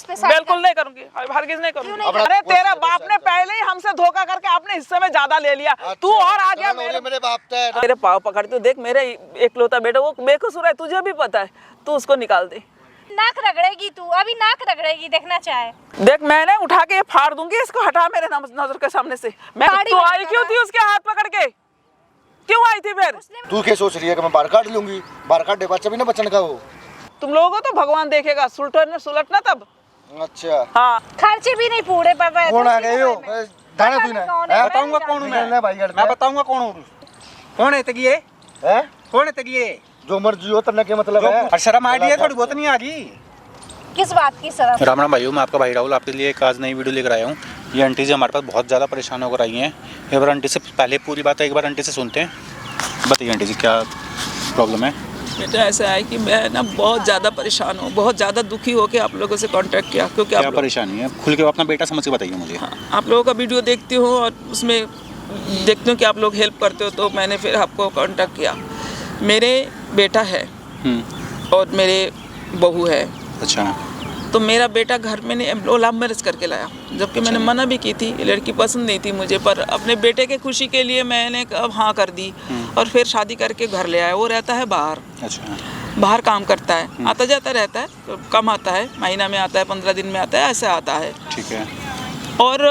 इस पे साइन बिल्कुल नहीं करूंगी, हरगिज नहीं क्यों नहीं करूंगी। अरे तेरा बाप ने पहले ही हमसे धोखा करके अपने हिस्से में ज्यादा ले लिया, तू और आ गया मेरे बाप का मेरे पाँव पकड़ तू देख, मेरे एकलौता बेटा वो बेकसूर है, तुझे भी पता है, तू उसको निकाल दे। नाक रगड़ेगी तू, अभी नाक रगड़ेगी, देखना चाहे। देख मैंने उठा के ये फाड़ दूंगी, इसको हटा मेरे नजर के सामने से। मैं तू आई क्यों थी उसके हाथ पकड़ के, क्यों आई थी फिर? तू क्या सोच रही है कि मैं बाहर काट लूंगी? बाहर काटे बच्चा भी ना बचन का हो। तुम लोगों को तो भगवान देखेगा, सुलटना तब। अच्छा हाँ खर्चे भी नहीं पूरे पापा। कौन आ गए हो? दाना तू ना बताऊंगा कौन हूं मैं भाई, मैं बताऊंगा कौन हूं। कौन है तगिए? हैं? कौन है तगिए? जो मर्जी हो तरने के मतलब है। और शर्म आ रही है थोड़ी बहुत नहीं आ रही? किस बात की शर्म? राम राम भाइयों, मैं आपका भाई राहुल आपके लिए एक आज नई वीडियो लेकर आया हूँ। ये आंटी जी हमारे पास बहुत ज़्यादा परेशान होकर आई हैं। एक बार आंटी से पहले पूरी बात एक बार आंटी से सुनते हैं। बताइए आंटी जी क्या प्रॉब्लम है? बेटा ऐसा है कि मैं ना बहुत ज़्यादा परेशान हूँ, बहुत ज़्यादा दुखी होकर आप लोगों से कांटेक्ट किया, क्योंकि क्या परेशानी है? खुल के अपना बेटा समझ के बताइए मुझे। हाँ, आप लोगों का वीडियो देखती हूँ और उसमें देखती हूँ कि आप लोग हेल्प करते हो, तो मैंने फिर आपको कांटेक्ट किया। मेरे बेटा है और मेरे बहू है। अच्छा। तो मेरा बेटा घर में ने लव मैरिज करके लाया, जबकि मैंने मना भी की थी, लड़की पसंद नहीं थी मुझे, पर अपने बेटे के खुशी के लिए मैंने अब हाँ कर दी और फिर शादी करके घर ले आया। वो रहता है बाहर। अच्छा। बाहर काम करता है, आता जाता रहता है, तो कम आता है, महीना में आता है, 15 दिन में आता है, ऐसे आता है। ठीक है। और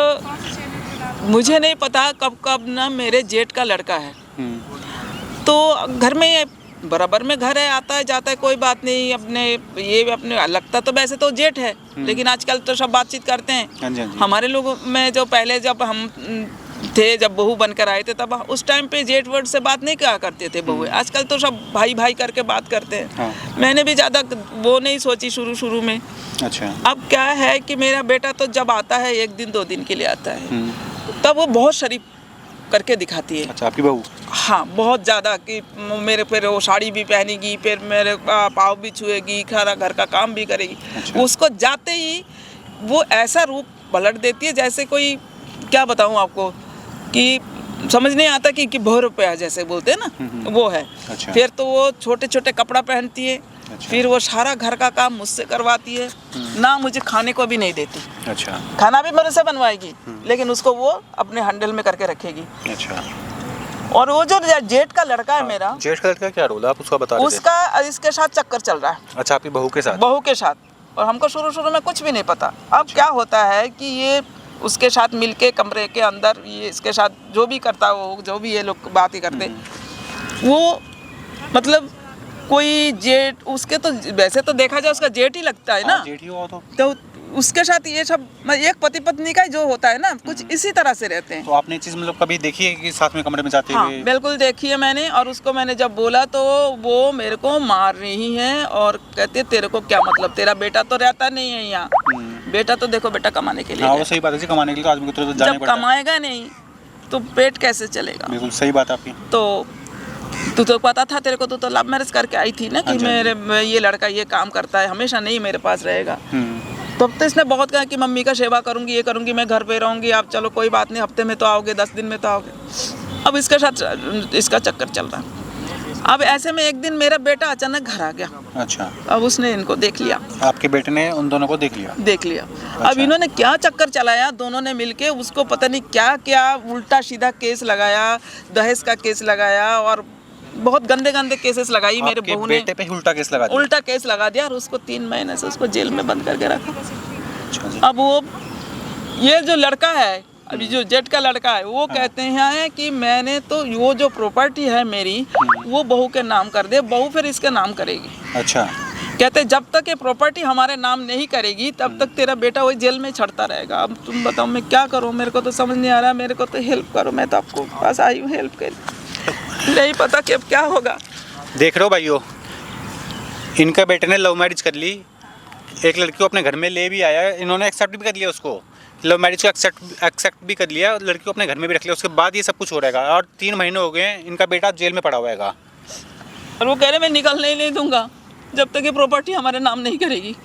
मुझे नहीं पता कब कब ना मेरे जेठ का लड़का है, तो घर में बराबर में घर है, आता है जाता है, कोई बात नहीं। अपने लगता तो वैसे तो जेठ है, लेकिन आजकल तो सब बातचीत करते हैं। हाँ जी, हाँ जी। हमारे लोगों में जो पहले जब हम थे, जब बहू बनकर आए थे, तब उस टाइम पे जेठ वर्ड से बात नहीं किया करते थे बहू। आजकल तो सब भाई भाई करके बात करते हैं। हाँ। मैंने भी ज़्यादा वो नहीं सोची शुरू में। अच्छा। अब क्या है कि मेरा बेटा तो जब आता है 1 दिन 2 दिन के लिए आता है, तब वो बहुत शरीफ करके दिखाती है। अच्छा, आपकी बहू? हाँ, बहुत ज़्यादा कि मेरे फिर वो साड़ी भी पहनेगी, फिर मेरे पाँव भी छुएगी, खाना घर का काम भी करेगी। अच्छा। उसको जाते ही वो ऐसा रूप पलट देती है जैसे कोई, क्या बताऊँ आपको, कि समझ नहीं आता कि भौर रुपया जैसे बोलते हैं ना, वो है। अच्छा। फिर तो वो छोटे छोटे कपड़ा पहनती है। अच्छा। फिर वो सारा घर का काम मुझसे करवाती है, ना मुझे खाने को भी नहीं देती। अच्छा। खाना भी मेरे से बनवाएगी, लेकिन उसको वो अपने हैंडल में करके रखेगी। अच्छा। और वो जो जेठ का लड़का है मेरा, जेठ का लड़का क्या रोल है, आप उसका बता रहे थे? उसका इसके साथ चक्कर चल रहा है। अच्छा, आपकी बहू के साथ? बहू के साथ। और हमको शुरू में कुछ भी नहीं पता। अब क्या होता है कि ये उसके साथ मिलके कमरे के अंदर ये इसके साथ जो भी करता है, वो जो भी ये लोग बात ही करते, वो मतलब कोई जेठ उसके, तो वैसे तो देखा जाए उसका जेठ ही लगता है ना। जेठ ही हुआ तो उसके साथ ये सब एक पति पत्नी का जो होता है ना, कुछ इसी तरह से रहते हैं। तो आपने ये चीज़ मतलब कभी देखी है कि साथ में कमरे में जाते हाँ, हुए? बिल्कुल देखी है मैंने। और उसको मैंने जब बोला तो वो मेरे को मार रही है और कहते तेरे को क्या मतलब, तेरा बेटा तो रहता नहीं है यहाँ। बेटा तो देखो बेटा कमाने के लिए हाँ, गया। वो सही बात है जी, कमाने के लिए आदमी को तो जाना जब पड़ता है। कमाएगा नहीं तो पेट कैसे चलेगा? बिल्कुल सही बात है आपकी। तो तू तो पता था, तेरे को तो लव मैरिज करके आई थी ना कि ये लड़का ये काम करता है, हमेशा नहीं मेरे पास रहेगा। तब तो इसने बहुत कहा कि मम्मी का सेवा करूंगी, ये करूंगी, मैं घर पे रहूंगी, आप चलो कोई बात नहीं, हफ्ते में तो आओगे, 10 दिन में तो आओगे। अब इसके साथ इसका चक्कर चल रहा है। अब ऐसे में एक दिन मेरा बेटा अचानक घर आ गया। अच्छा। अब उसने इनको देख लिया। आपके बेटे ने उन दोनों को देख लिया? अब इन्होंने क्या चक्कर चलाया, दोनों ने मिलके उसको पता नहीं क्या क्या उल्टा सीधा केस लगाया, दहेज का केस लगाया और बहुत गंदे गंदे केसेस लगाई। मेरे बहू ने बेटे पे उल्टा केस लगा दिया? उल्टा केस लगा दिया और उसको 3 महीने से उसको जेल में बंद करके रखा। अच्छा जी। अब वो ये जो लड़का है, अभी जो जेठ का लड़का है, वो कहते हैं कि मैंने तो वो जो प्रॉपर्टी है मेरी, वो बहू के नाम कर दे, बहू फिर इसके नाम करेगी। अच्छा। कहते जब तक ये प्रॉपर्टी हमारे नाम नहीं करेगी तब तक तेरा बेटा वही जेल में छड़ता रहेगा। अब तुम बताओ मैं क्या करूं, मेरे को तो समझ नहीं आ रहा, मेरे को तो हेल्प करो, मैं तो आपको पास आई हूँ हेल्प के लिए, नहीं पता कि अब क्या होगा। देख रहे हो भाइयों, इनका बेटे ने लव मैरिज कर ली, एक लड़की को अपने घर में ले भी आया, इन्होंने एक्सेप्ट भी कर लिया, उसको लव मैरिज को एक्सेप्ट भी कर लिया और लड़की को अपने घर में भी रख लिया। उसके बाद ये सब कुछ हो रहेगा और 3 महीने हो गए हैं, इनका बेटा जेल में पड़ा हुआ है। और वो कह रहे मैं निकलने ही नहीं दूंगा जब तक ये प्रॉपर्टी हमारे नाम नहीं करेगी।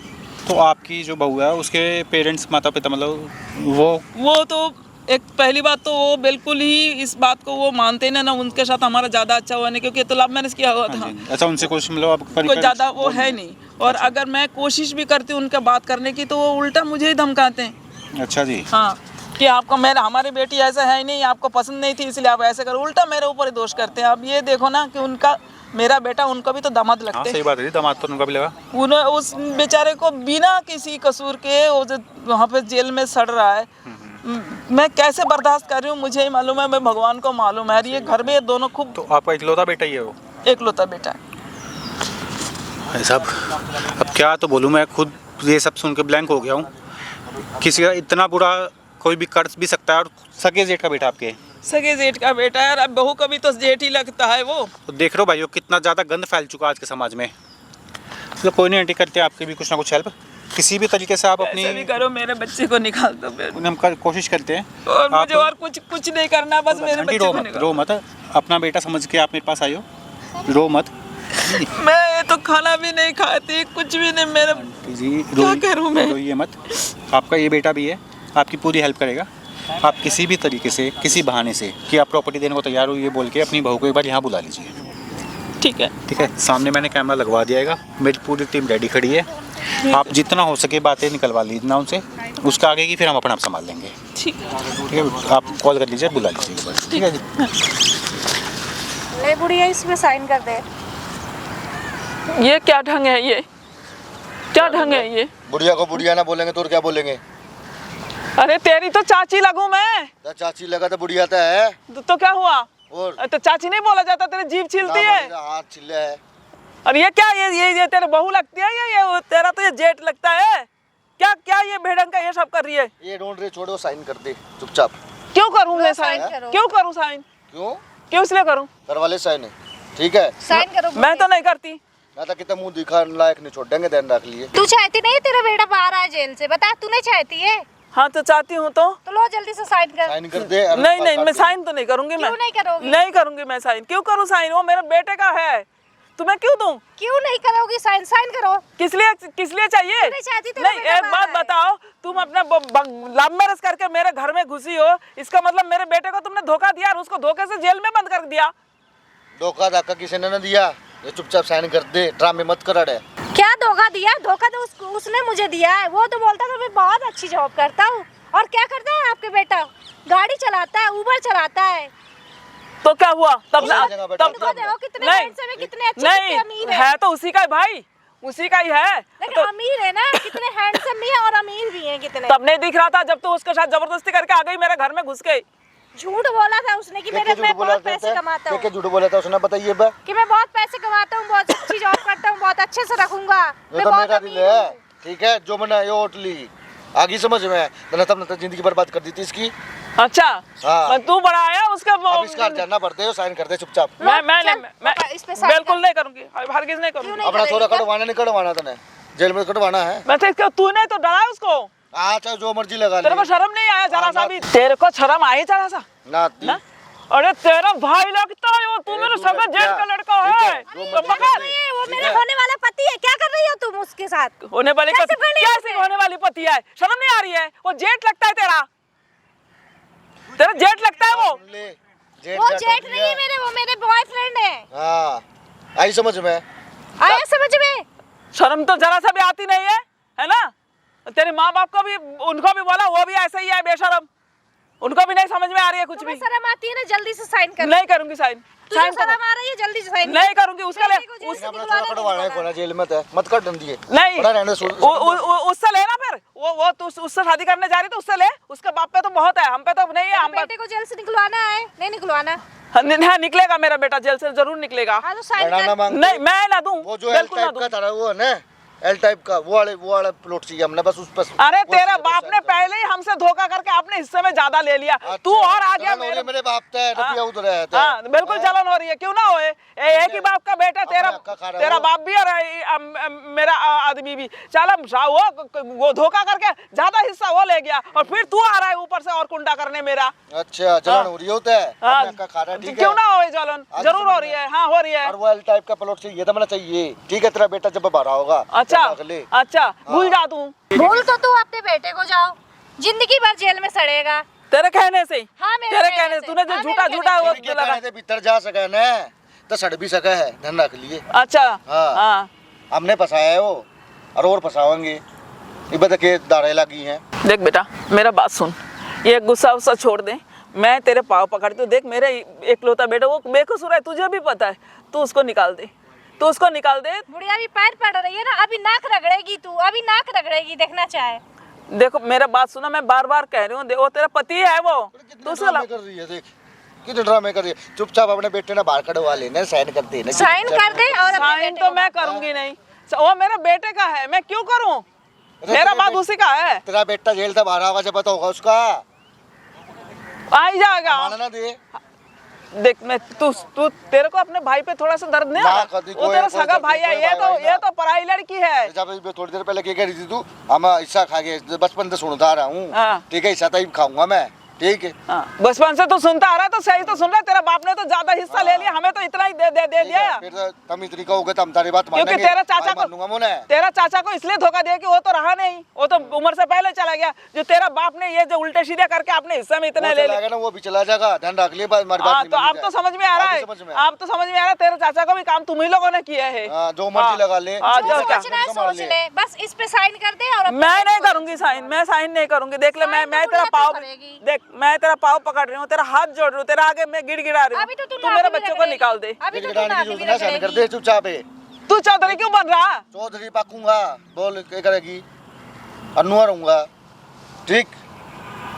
तो आपकी जो बहू है उसके पेरेंट्स, माता पिता, मतलब वो तो एक पहली बात तो वो बिल्कुल ही इस बात को वो मानते ना उनके साथ हमारा ज़्यादा अच्छा हुआ नहीं, क्योंकि तो लव मैरिज किया हुआ था। अच्छा, उनसे कुछ मतलब आप कोई ज़्यादा वो है नहीं, और अगर मैं कोशिश भी करती हूँ उनका बात करने की तो वो उल्टा मुझे ही धमकाते हैं। अच्छा जी। हाँ, कि आपको हमारी बेटी ऐसा है ही नहीं, आपको पसंद नहीं थी इसलिए आप ऐसे करो, उल्टा मेरे ऊपर ही दोष करते हैं। अब ये देखो ना कि उनका मेरा बेटा, उनको भी तो दामाद हाँ, लगते सही बात है, दामाद तो उनका भी लगा। उस बेचारे को बिना किसी कसूर के वो जो वहाँ पे जेल में सड़ रहा है, मैं कैसे बर्दाश्त कर रही हूँ मुझे ही मालूम है, मैं भगवान को मालूम है। ये घर में ये दोनों खूब, तो आपका इकलौता बेटा ही है वो? एकलौता बेटा है। भाई साहब, अब क्या तो बोलूँ, मैं खुद ये सब सुन के ब्लैंक हो गया हूँ। किसी का इतना बुरा कोई भी कर भी सकता है, और सगे जेठ का बेटा आपके? सगे जेठ का बेटा है, अब बहू का भी तो जेठ ही लगता है वो। तो देख रहे हो भाइयों, कितना ज़्यादा गंद फैल चुका है आज के समाज में। तो कोई नहीं आंटी, करते हैं आपके भी कुछ ना कुछ हेल्प, किसी भी तरीके से आप अपनी ऐसे भी करो, मेरे बच्चे को निकाल दो। हम कोशिश करते हैं। और मुझे और कुछ नहीं करना, बस मेरे आंटी बच्चे रो को मत, निकाल। रो मत, अपना बेटा समझ के आप मेरे पास आई हो, रो मत। मैं ये तो खाना भी नहीं खाती, कुछ भी नहीं, मेरे जी क्या करूं मैं? रोइए मत, आपका ये बेटा भी है, आपकी पूरी हेल्प करेगा। आप किसी भी तरीके से, किसी बहाने से कि आप प्रॉपर्टी देने को तैयार हो ये बोल के अपनी बहू को एक बार यहाँ बुला लीजिए। ठीक है, ठीक है, सामने मैंने कैमरा लगवा दिया, मेरी पूरी टीम रेडी खड़ी है। आप जितना हो सके बातें निकलवा लीजिए उनसे, उसका आगे की फिर हम अपना आप संभाल लेंगे। ठीक है, ठीक है, आप कॉल कर लीजिए, बुला लीजिए एक बार। ठीक है जी। ले बुढ़िया, इसमें साइन कर दे। ये क्या ढंग है, ये क्या ढंग है ये? बुढ़िया को बुढ़िया ना बोलेंगे तो और क्या बोलेंगे? अरे तेरी तो चाची लगूं मैं। तो चाची लगा तो बुढ़िया तो है। तो क्या हुआ? और तो चाची नहीं बोला जाता, तेरी जीभ छिलती है। हाथ छिले है। और ये क्या, ये तेरे बहू लगती है, ये तेरा तो ये जेठ लगता है। क्या क्या ये भेड़ंग का ये सब कर रही है? ये ढूंढ रहे, छोड़ो, साइन कर दे चुपचाप। क्यों करूं मैं साइन? साइन करो। क्यों करूं साइन? क्यों इसलिए करूं? करवा ले साइन, ठीक है? साइन करो। मैं तो नहीं करती। ना तो कितना मुंह दिखा लायक नहीं छोड़ देंगे, ध्यान रख लिए। तू चाहती नहीं तेरा बेटा बाहर आए जेल से? बता, तू नहीं चाहती है? हाँ तो चाहती हूँ तो लो जल्दी से साइन कर। साइन कर दे। नहीं, मैं साइन तो नहीं करूंगी। मैं क्यों नहीं करोगी? नहीं करूंगी मैं साइन। क्यों करूं साइन? वो मेरे बेटे का है, तुम्हें क्यों दूं? क्यों नहीं करोगी साइन? साइन करो। किस लिए चाहिए? तू नहीं चाहती तेरा नहीं, बेटा एक बात बाहर आए। बताओ, तुम अपने लव मैरिज करके मेरे घर में घुसी हो, इसका मतलब मेरे बेटे को तुमने धोखा दिया और उसको धोखे से जेल में बंद कर दिया। धोखा धाका किसी ने ना दिया, ये चुपचाप साइन कर दे, ड्रामे मत कर अड़े। क्या धोखा दिया? धोखा तो उसने मुझे दिया है। वो तो बोलता था मैं बहुत अच्छी जॉब करता हूँ, और क्या करता है आपके बेटा? गाड़ी चलाता है, उबर चलाता है। तो क्या हुआ तब? देखो कितने handsome है, कितने अच्छे, कितने अमीर है तो उसी का है भाई, उसी का ही है। लेकिन तो अमीर है ना, कितने हैंडसम भी है और अमीर भी है कितने। तब नहीं दिख रहा था जब तू उसके साथ जबरदस्ती करके आ गई मेरे घर में घुस गई। झूठ बोला था उसने कि मैं बहुत पैसे कमाता हूँ। क्या झूठ बोला था उसने, बताइए बा? कि मैं बहुत पैसे कमाता हूँ, बहुत अच्छी जॉब करता हूँ, बहुत अच्छे से रखूंगा। ये तो मेरा दिल है, ठीक है? जो मैंने ये होट ली आगे समझ में, तो तब न जिंदगी बर्बाद कर दी थी इसकी। अच्छा, हाँ। तू बड़ा आया उसका अब इसका जानना पड़ते हो, साइन कर दे चुपचाप। मैं इस पे साइन बिल्कुल नहीं करूंगी, हरगिज नहीं करूंगी। अपना छोरा कटवाना नहीं कटवाना तने, जेल में कटवाना है। मैं तो तूने तो डराया उसको। अच्छा, जो मर्जी लगा ले। तेरे को शर्म नहीं आया जरा सा भी? तेरे को शर्म आई जरा सा ना? अरे तेरा भाई लगता है वो, तू मेरे सगा जेठ का लड़का है। तो पकड़। वो मेरा होने वाला पति है, क्या कर रही हो तुम उसके साथ? होने वाली कैसे पकड़ी कैसे होने वाली पति है? शर्म नहीं आ रही है? वो जेठ लगता है तेरा जेठ लगता है वो। वो जेठ नहीं है मेरे, वो मेरे बॉयफ्रेंड है। हाँ, आई समझ में? आया समझ में? शर्म तो जरा सा भी आती नहीं है ना? तेरे माँ बाप को भी, उनको भी बोला, वो भी ऐसे ही है बेशरम, उनको भी नहीं समझ में आ रही है कुछ भी। शर्म आती है ना, जल्दी से साइन कर। नहीं करूंगी साइन। तुझे शर्म आ रही है? जल्दी से साइन नहीं करूंगी। उसका ले अपना छोरा कटवाना है, कोना जेल में है, मत कर दिए। नहीं, उससे लेना फिर। वो तो उससे शादी करने जा रही तो उससे ले। उसके बाप पे तो बहुत है, हम पे तो नहीं है। हम बेटे को जेल से निकलवाना है? नहीं निकलवाना? हाँ, निकलेगा मेरा बेटा जेल से, जरूर निकलेगा। हाँ तो साइन कर। नहीं, मैं ना दूं, वो जो एल टाइप का था वो है ना, एल टाइप का, वो वाले प्लॉट चाहिए हमने, बस उस पर। अरे तेरे बाप ने पहले ही हमसे धोखा करके अपने हिस्से में ज्यादा ले लिया। तू और आ गया मेरे बाप है, उधर है। हाँ, बिल्कुल जलन हो रही है, क्यों ना होए? एक ही बाप का बेटा तेरा बाप भी और मेरा आदमी भी। चल वो धोखा करके ज्यादा हिस्सा वो ले गया, और फिर तू आ रहा है ऊपर से और कुंडा करने मेरा। अच्छा, जलन हो रही होता है? क्यों ना होए जलन? जरूर हो रही है। हाँ, हो रही है। और वो एल टाइप का प्लॉट चाहिए था, मैंने चाहिए, ठीक है? तेरा बेटा जब बाहर होगा। अच्छा, भूल जा तू। भूल तो तू अपने बेटे को जाओ, जिंदगी भर जेल में सड़ेगा। तेरे कहने से ही। हाँ, मेरे तेरे कहने कहने से से। तूने जो हाँ, झूठा मेरे झूठा वो क्या लगा। कहने से भीतर जा सके ना तो सड़ भी सका है, ध्यान रख लिए। अच्छा हाँ। हाँ हमने फंसाया है वो और फंसावेंगे, ये बता के दाड़े लगी हैं। देख बेटा मेरा बात सुन, ये गुस्सा उस्सा छोड़ दे, मैं तेरे पाँव पकड़ती हूँ। देख मेरे एकलौता बेटा वो बेकसूर है, तुझे भी पता है, तू उसको निकाल दे, तू उसको निकाल दे। बुढ़िया भी पैर पड़ रही है ना, अभी नाक रगड़ेगी तू, अभी नाक रगड़ेगी, देखना चाहे। देखो मेरा बात सुना, मैं बार बार कह रही हूँ, वो तेरा पति है वो, तू उसको ड्रामे कर रही है, देख कितने ड्रामे कर रही है। चुपचाप अपने बेटे ने बाहर कड़वा लेना, साइन करते हैं। साइन कर दे और अपने साइन बेटे तो को मैं बाहर। करूंगी नहीं, वो मेरे बेटे का है, मैं क्यों करूं? मेरा बाप उसी का है, तेरा बेटा जेल था बाहर, आवाज पता होगा उसका, आ ही जाएगा। मानना दे। देख मैं तू तू तेरे को अपने भाई पे थोड़ा सा दर्द नहीं ना, आ रहा? कभी वो कोई- तेरा कोई सगा दर्द भाई नहीं, है, कोई ये भाई तो भाई ये ना। तो पराई लड़की है। जब थोड़ी देर पहले क्या कह रही थी तू, हम हिस्सा खा गए, बचपन से सुनता आ रहा हूँ, हाँ। ठीक है, हिस्सा तो खाऊंगा मैं, ठीक है। हाँ, बचपन से तो सुनता आ रहा है, तो सही तो सुन रहा है, तेरा बाप ने तो ज्यादा हिस्सा ले लिया, हमें तो इतना ही दे ठीक है, दिया। फिर तो तुम इतनी कहोगे तो हम तारी बात क्योंकि मानेंगे, तेरा चाचा भाई को मानूंगा मुने। तेरा चाचा को इसलिए धोखा दिया कि वो तो रहा नहीं, वो तो उम्र से पहले चला गया। जो तेरा बाप ने ये जो उल्टे सीधे करके अपने हिस्से में इतने वो ले चला लिया। गया ना, वो भी चला जाएगा, ध्यान रख लिए, हमारी बात हाँ नहीं तो मानी अब तो जाए। समझ में आ रहा अब है, समझ में अब तो समझ में आ रहा है, तेरे चाचा का भी काम तुम ही लोगों ने किया है। हाँ, जो मर्जी लगा ले। हाँ, जो जो क्या? सोचना है संभाल सोच ले। ले, बस इस पे साइन कर दे और अपने मैं बेटे नहीं को- करूंगी साइन, मैं साइन नहीं करूंगी। देख ले, मैं साइन तो तेरा बुढ़िया पाँव तू करेगी। देख, मैं तेरा पाँव पकड़ रही हूँ, तेरा हाथ जोड़ रही हूँ, तेरा आगे मैं गिड़गिड़ा रही अभी तो हूँ, तू तू नाक मेरे भी बच्चों को रगड़ेगी। निकाल दे। अभी तो तू गिड़गिड़ाने नाक की भी जरूरत है, साइन कर दे रगड़ेगी। चुपचाप है। तू चौधरी क्यों बन रहा? चौधरी पाकूंगा, बोल क्या करेगी, अनुआ रहूंगा, ठीक।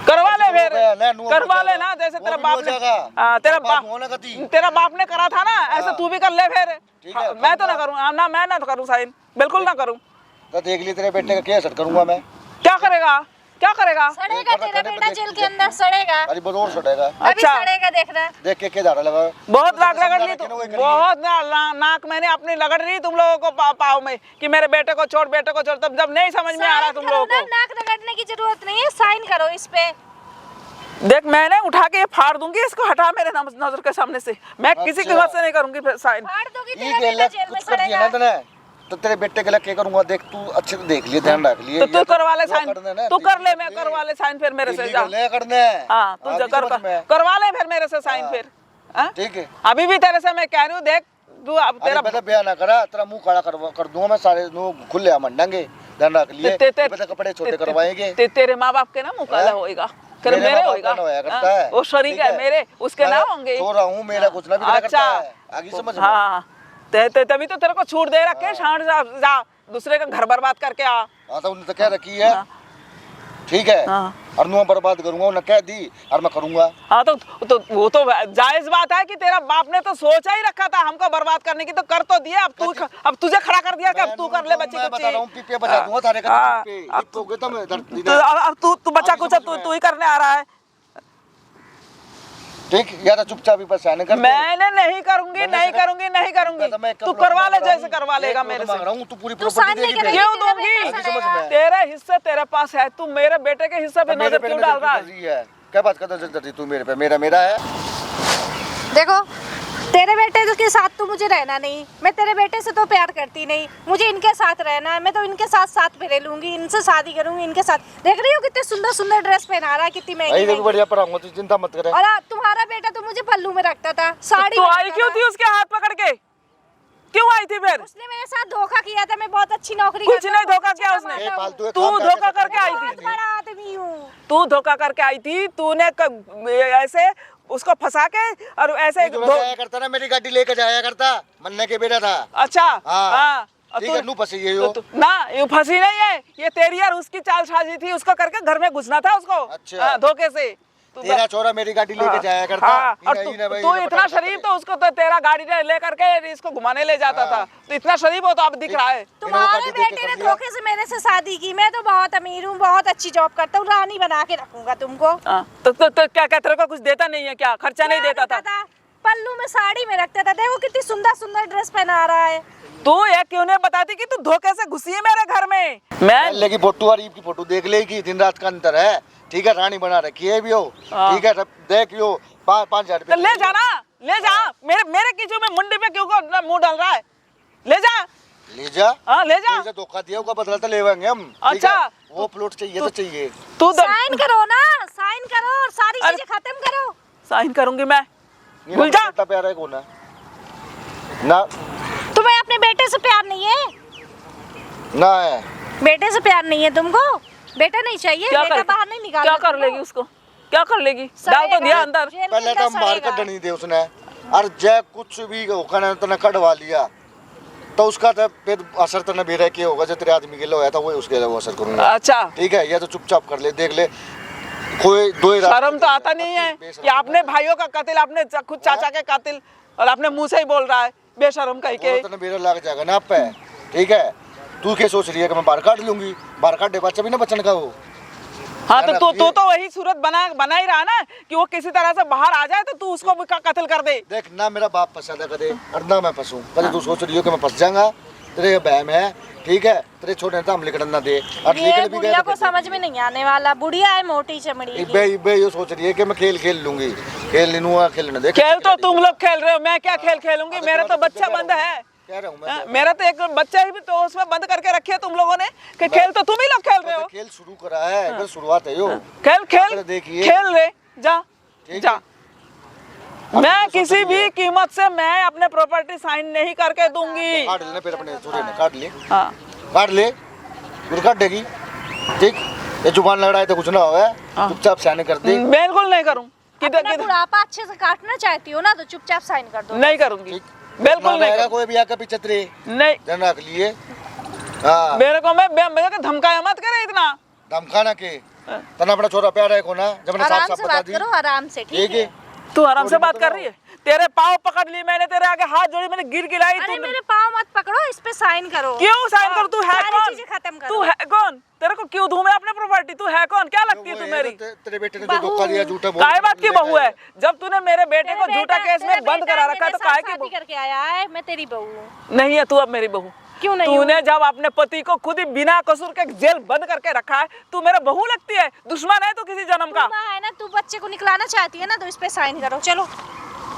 करवा ले फिर, हो गया, ना, नुआ करवा हो ले जाएगा। ना, जैसे वो तेरा भी बाप हो ने जाएगा। हाँ, तेरा बाप होना गति। तेरा बाप ने करा था ना, ऐसे हाँ। तू भी कर ले फिर। ठीक है, हाँ, मैं तो ना करूंगा। करूँ, हाँ, ना मैं ना तो करूँ साइन, बिल्कुल ना करूँ। तो देख लिए तेरे बेटे का क्या असर करूंगा मैं। क्या करेगा, क्या करेगा? सड़ेगा तेरा बेटा जेल के अंदर, सड़ेगा, अरे बहुत सड़ेगा, अभी अच्छा। सड़ेगा, देखना। देख के दाड़ा लगा। बहुत राग रगड़ ली समझा तू, के ना वो करिए। बहुत नाक मैंने अपनी रगड़ रही तुम लोगों को पाँव में कि मेरे बेटे को छोड़, बेटे को छोड़। तब जब नहीं समझ में आ रहा साइन तुम करो लोगों ना, को, नाक रगड़ने की जरूरत नहीं है, साइन करो इस पे। देख मैंने उठा के ये फाड़ दूंगी, इसको हटा मेरे नजर के सामने से। मैं किसी की अच्छा। मदद से नहीं करूंगी फिर साइन। फाड़ दोगी ये तेरा बेटा गलत जेल में कुछ कर दिया सड़ेगा। ना तूने, तो तेरे बेटे के लिए क्या करूंगा, देख तू अच्छे से देख लिए, ध्यान रख लिए। तो तू ये करवा ले वो साइन, करना ना, तू कर ले, दिल्ली मैं करवा ले साइन फिर मेरे से। दिल्ली जा, कर ले करने। हाँ तू अभी कर समझ में। करवा ले फिर मेरे से साइन हाँ। फिर। हाँ? ठीक है। अभी भी तेरे से मैं कह रही हूँ, देख तू अब अरे तेरा बेटा ब्याह ना करा, तेरा मुंह काला कर दूंगा मैं, सारे मुंह खुले मंडेंगे, ध्यान रख लिए। बेटा कपड़े छोटे करवाएंगे। तेरे माँ बाप के ना मुँह काला हाँ? होएगा, फिर मेरे मेरे माँ बाप होएगा। का ना होया करता हाँ, है, वो शरीक ठीक है मेरे, उसके ना मैं होंगे। सो रहा हूँ, मेरा कुछ ना भी ना करता है, आगे समझ में। हाँ तभी तो तेरे को छूट दे रखे, शांत जा दूसरे का घर बर्बाद करके आ। हाँ तो उन्होंने तो कह रखी है, ठीक है। हाँ। और नुआ बर्बाद करूंगा, उन्हें कह दी और मैं करूंगा। हाँ तो वो तो जायज बात है कि तेरा बाप ने तो सोचा ही रखा था हमको बर्बाद करने की, तो कर तो दिया। अब तुझे खड़ा कर दिया कि अब तू कर ले बच्चे मैं को। बता रहा हूँ, पीपे बजा दूंगा थारे का, हाँ, पीपे अब लिप हो गए तो मैं धरती तो ने। अब तू बच्चा आगे कुछ समझ में तू ही करने आ रहा है। ठीक, या तो चुपचाप ही परेशान कर दे। मैंने नहीं करूंगी, मैंने नहीं कहा- करूंगी, नहीं करूंगी। तो मैं तू कब करवा ले मांग रहा जैसे हूँ, करवा लेगा एक मेरे मांग से। रहा हूँ, तू पूरी तू प्रॉपर्टी साइन नहीं देगी करेगी, फिर। क्यों तेरा दूंगी? बेटा आगे समझ सड़ेगा। में। तेरे हिस्से तेरे पास है, तू मेरे बेटे के हिस्से पे मेरे नजर पे क्यों नजर डाल रहा क्यों है? कर रही है? क्या बात करता चलती तू मेरे पे, मेरा मेरा है। देखो तेरे बेटे के साथ तो मुझे रहना नहीं, मैं तेरे बेटे से तो प्यार करती नहीं, मुझे इनके साथ रहना है। मैं तो इनके साथ साथ फेरे लूंगी, इनसे शादी करूंगी, इनके साथ। देख रही हो कितने सुंदर सुंदर ड्रेस पहना रहा है, कितनी महंगी भाई भी महंगी। बढ़िया पढ़ाऊंगा, तू चिंता मत करे। और तुम्हारा बेटा तो मुझे पल्लू में रखता था, साड़ी तू में आई रखता क्यों था। थी उसके हाथ पकड़ के? क्यों आई थी फिर? उसने मेरे साथ धोखा किया था, मैं बहुत अच्छी नौकरी कुछ करता नहीं हूँ, धोखा बहुत किया अच्छा उसने। कमाता हूँ। फालतू है, तू काम धोखा करके करके आई बहुत थी, बड़ा आदमी हूँ। तू धोखा करके आई थी, तूने ऐसे उसको फंसा के और ऐसे तू जाया करता ना, मेरी गाड़ी लेकर जाया करता, मन्ने के बेटा था। अच्छा हाँ। हाँ और ठीक है, नू फंसी है यो। ना ये फंसी नहीं है, ये तेरी और उसकी चाल साजी थी, उसको करके घर में घुसना था उसको। अच्छा। हाँ, धोखे से तेरा छोरा मेरी गाड़ी लेके जाया करता। हाँ, और इन्हें भाई तू ये इतना पता शरीफ तो उसको तो तेरा गाड़ी ले करके इसको घुमाने ले जाता था, तो इतना शरीफ हो तो अब दिख रहा है। तुम्हारे गाड़ी देके बेटे कर ने दिया। धोखे से मेरे से शादी की, मैं तो बहुत अमीर हूँ, बहुत अच्छी जॉब करता हूँ, रानी बना के रखूंगा तुमको। हाँ, तो क्या तेरे को कुछ देता नहीं है क्या? खर्चा नहीं देता था? पल्लू में साड़ी में रखता था। देखो कितनी सुंदर सुंदर ड्रेस पहना रहा है। तू ये क्यों नहीं बताती कि तू धोखे से घुसी है मेरे घर में? मैं लेकिन फोटो और ईब की फोटो देख लेगी, दिन रात का अंतर है। ठीक है, रानी बना रखी है भी हो। हाँ। ठीक है, देख यो 5,000 तो ले जाना, ले जा। मेरे कीचू में मुंडी पे क्यों को मुंह डाल रहा है? ले जा, ले जा। हाँ ले जा। इसे धोखा दिया, उसका बदला तो लेवांगे हम। ठीक अच्छा। है? वो प्लॉट चाहिए तो चाहिए। तू साइन करो ना, साइन साइन करो और सारी अरे- चीजें खत्म करो। साइन करूंगी मैं। ये भूल जा। इतना प्यार है कौन है ना तुम्हें अपने बेटे से प्यार नहीं है? ना है बेटे से प्यार नहीं है तुमको? बेटा नहीं चाहिए? क्या बेटा कर बाहर नहीं निकाल क्या कर लेगी उसको? क्या कर लेगी? डाल तो दिया अंदर। पहले तो मार कर नहीं दे उसने और जय कुछ भी होगा तो कटवा लिया तो उसका तो फिर असर तो भी रह के होगा जो तेरे आदमी के लिए होया था वो उसके लिए वो असर करूंगा। अच्छा, ठीक है, या तो चुपचाप कर ले, देख ले कोई दो ही शर्म तो आता नहीं है कि अपने भाइयों का कातिल, अपने खुद चाचा के कातिल, और अपने मुंह से ही बोल रहा है बेशरम कह के। वो तो मेरा लग जाएगा ना आप पे। ठीक है, तू क्या सोच रही है कि मैं बाहर काट लूंगी? बाहर काट दे बच्चा भी ना बचन का वो। हाँ तो तू तो वही सूरत बना ही रहा ना कि वो किसी तरह से बाहर आ जाए तो तू उसको भी कत्ल कर दे। देख ना मेरा बाप फंसा था कदे और ना मैं फंसूं कदे। तू सोच रही हो कि मैं फंस जाऊंगा? तेरे ये बहम है, ठीक है? तेरे छोटे तो हम लिखना ना दे और ये निकल भी बुढ़िया गए को समझ में नहीं आने वाला। बुढ़िया है मोटी चमड़ी की। बे ये सोच रही है कि मैं खेल लूंगी। खेल नहीं लूंगा, खेलने दे। खेल तो तुम लोग खेल रहे हो, मैं क्या खेल खेलूंगी? मेरा तो बच्चा बंद है। कह रहा हूं मैं मेरा तो एक बच्चा ही भी तो उसमें बंद करके रखे है तुम लोगों ने कि खेल तो तुम ही लोग खेल रहे हो। खेल शुरू करा है, बस शुरुआत है यो। खेल खेल देखिए खेल रहे जा ठीक जा। है। मैं किसी भी कीमत से मैं अपने प्रॉपर्टी साइन नहीं करके दूंगी। काट लेना फिर अपने छोरे ने काट ले, हाँ काट ले, फिर काट देगी। ठीक, ये जुबान लड़ाई तो कुछ ना होगा, चुपचाप साइन कर दे। बिल्कुल नहीं करूँ। अपना किधर बुढ़ापा अच्छे से काटना चाहती हो ना तो चुपचाप साइन कर दो। नहीं करूंगी, ठीक, बिल्कुल नहीं करूंगी। कोई भी आकर पीछे तेरे नहीं, ध्यान रख लिए। हाँ, मेरे को मेरे को धमकाया मत करे इतना। धमकाना के तना अपना छोरा प्यार है को ना, जब मैंने आराम साफ से साफ बता बात दी। करो, आराम से। ठीक ठीक है? है, तू आराम से बात कर रही है। तेरे पाँव पकड़ ली मैंने, तेरे आगे हाथ जोड़ी, मैंने गिर गिलाई। अरे तू मेरे पाँव मत पकड़ो, इस पे साइन करो। क्यों साइन कर? तू है सारी कौन? चीजें खत्म करो। तू है कौन? तेरे को क्यों दूं मैं अपने प्रॉपर्टी? तू है कौन? क्या लगती है वो तू ये मेरी? तो तेरे बेटे ने जो धोखा दिया, झूठा बोल काय बात की लेके बहू है? जब तूने मेरे बेटे को तेरे झूठा बेटा- केस में तेरे बंद बेटा करा रखा है तो मेरे काय साथ की शादी बहू करके आया है, मैं तेरी बहू हूँ। नहीं है? तू अब मेरी बहू क्यों नहीं तूने जब अपने पति को खुद ही बिना कसूर के जेल बंद करके रखा है, तू मेरा बहू लगती है? दुश्मन है तू किसी जन्म का। माँ है ना, तू बच्चे को निकलाना चाहती है ना तो इस पे साइन करो। चलो,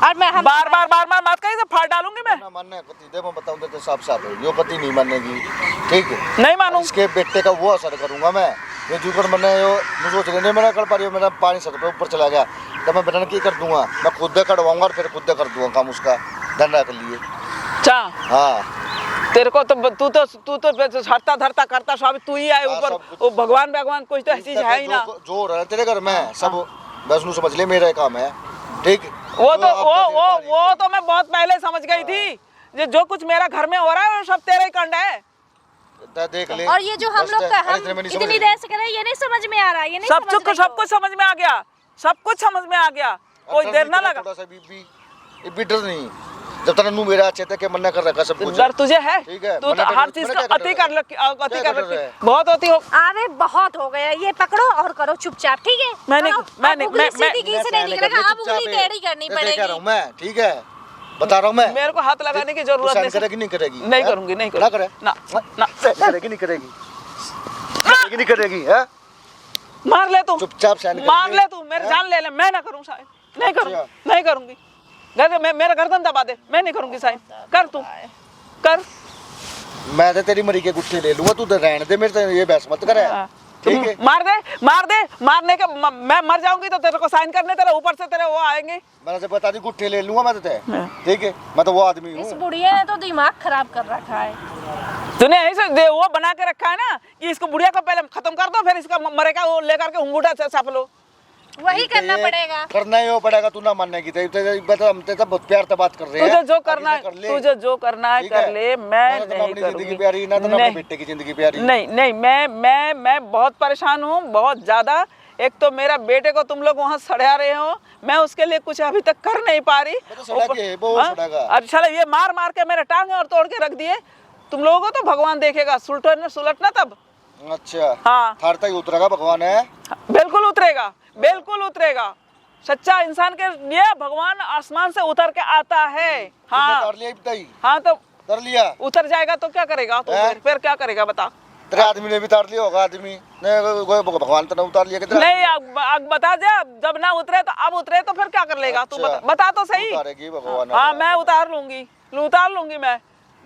और मैं बार बार मत कहीं से फाड़ डालूंगी मैं। ना मानना है पति दे, मैं बताऊं तो साफ साफ है, यो पति नहीं मानेगी। ठीक है, नहीं मानूं। इसके बेटे का वो असर करूंगा मैं। ये जुकर मैंने यो मुझे सोच रही नहीं, मैंने कर पा रही हूँ, मेरा पानी सर पे ऊपर चला गया तो मैं बेटा ने क्या कर दूंगा? मैं खुद दे कटवाऊंगा और फिर खुद दे कर दूंगा काम उसका। धन रख लिए। अच्छा, हाँ, तेरे को तो तू तो हरता धरता करता सब तू ही आए हाँ, ऊपर। सब कुछ। वो भगवान कुछ तो ऐसी चीज है ही ना। जो हो रहा है तेरे घर में सब बस नू समझ ले, मेरा काम है। ठीक, वो तो अब तेरे वो तो मैं बहुत पहले समझ गई थी। जो कुछ मेरा घर में हो रहा है वो सब तेरा ही कंड है। देख ले। और ये जो हम बस लोग का अरे हम इतने में नहीं समझ इतनी रही। देर से कर रहे हैं, ये नहीं समझ में आ रहा। ये नहीं सब समझ रही सब हो। कुछ समझ में आ गया, सब कुछ समझ में आ गया। कोई डर देर नहीं ना तेरा लगा। थोड़ा सा भी डर नहीं। जब तक नू मेरा अच्छे तक मन्ना कर रखा सब कुछ। डर तुझे है? ठीक है, तू मना तो कर- हर चीज मना का क्या अति कर कर रखी, अति क्या कर कर रहा रखी, है? बहुत होती हो। अरे बहुत हो गया, ये पकड़ो और करो चुपचाप। ठीक है? मैं नहीं- करो। मैं अब नहीं- उंगली मैं- सीधी की से नहीं निकलेगा, अब उंगली टेढ़ी करनी कह रहा पड़ेगी। हूँ मैं, ठीक है, बता रहा हूँ मैं। मेरे को हाथ लगाने की जरूरत साइन नहीं। करेगी नहीं करेगी? नहीं हैं? करूंगी, नहीं ना करूंगी। करे ना ना। करेगी नहीं करेगी? करेगी नहीं करेगी? हैं? मार ले तू, चुपचाप साइन कर मार ले। ले तू, मेरे हैं? जान ले ले। मैं ना करूँ साइन, नहीं करूँ, अच्छा। नहीं करूंगी। मेरा गर्दन दबा दे, मैं नहीं करूंगी साइन। कर तू कर। मैं तो तेरी मरी के गुट्ठे ले लूंगा, तू तो रहने दे मेरे, तो ये बहस मत करे। ठीक है, मार दे, मारने के मैं मर जाऊंगी तो तेरे को साइन करने तेरे ऊपर से तेरे वो आएंगे। मैंने से बता दी गुट्ठे ले लूंगा मैं तो ते। ठीक है, मैं तो वो आदमी इस हूँ। बुढ़िया ने तो दिमाग खराब कर रखा है। तूने ऐसे वो बना के रखा है ना कि इसको बुढ़िया को पहले खत्म कर दो, फिर इसका मरेगा वो लेकर के अंगूठा से साफ लो। वही करना पड़ेगा। करना ही वो पड़ेगा, तू ना मानने की। हम तो बहुत प्यार से बात कर रहे हैं। तुझे जो करना है, कर ले। तुझे जो करना है ठीक कर है? ले, ना मैं तो नहीं अपनी जिंदगी करूंगी। प्यारी, ना तो अपने नहीं, बेटे की जिंदगी प्यारी। नहीं, मैं बहुत परेशान हूँ, बहुत ज्यादा। एक तो मेरा बेटे को तुम लोग वहाँ सड़ा रहे हो, मैं उसके लिए कुछ अभी तक कर नहीं पा रही। तो सड़ा के, वो हाँ? सड़ेगा। अच्छा, ये मार के मेरे टांगे और तोड़ के रख दिए। तुम लोगों को तो भगवान देखेगा, सुलटना तब। अच्छा, हाँ, थारता ही उतरेगा भगवान है। बिल्कुल उतरेगा, बिल्कुल उतरेगा। सच्चा इंसान के लिए भगवान आसमान से उतर के आता है। हाँ कर लिया बताई, हाँ, तो कर लिया। उतर जाएगा तो क्या करेगा? तो हैं? फिर क्या करेगा बता? तेरे आदमी ने भी उतार लिया होगा, आदमी ने भगवान तो ने उतार लिया। कितना नहीं, अब बता दे, जब ना उतरे तो अब उतरे तो फिर क्या कर लेगा? तू अच्छा। बता तो सही। उतारेगी भगवान। हाँ, मैं उतार लूंगी मैं।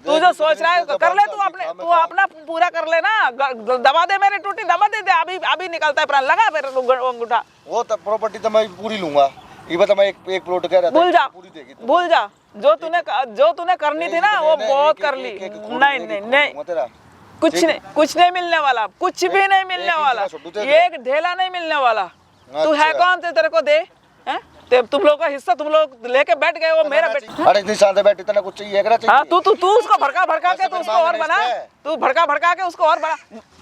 तू जो सोच रहा है कर ले, तू अपना पूरा कर ले ना। दबा दे मेरी टूटी, दबा दे अभी अभी निकलता है प्राण, लगा फिर अंगूठा। वो प्रॉपर्टी तो मैं पूरी लूंगा, ये बता मैं एक प्लॉट कह रहा था भूल जा, पूरी देगी तो। भूल जा, जो तूने करनी थी ना वो बहुत कर ली। नहीं, कुछ नहीं मिलने वाला, कुछ भी नहीं मिलने वाला, एक ढेला नहीं मिलने वाला। तू है कौन से तेरे को दे? तुम लोग का हिस्सा तुम लोग लेके बैठ गए, वो मेरा बेटा। अरे इतनी साल से बैठे इतना कुछ चाहिए क्या चाहिए? हाँ, तू उसको भड़का के तू उसको और बना, तू भड़का के उसको और बना।